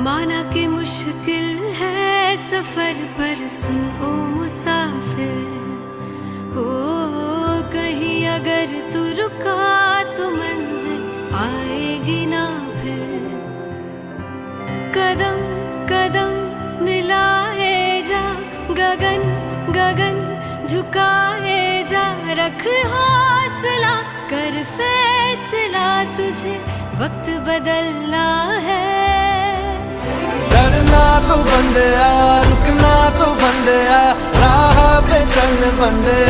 माना कि मुश्किल है सफर पर सुन ओ मुसाफिर, हो कहीं अगर तू रुका तो मंजिल आएगी ना फिर। कदम कदम मिलाए जा, गगन गगन झुकाए जा, रख हौसला कर फैसला, तुझे वक्त बदलना है। डरना तो बंदया, रुकना तो बंदया, राह पे चल बंदया।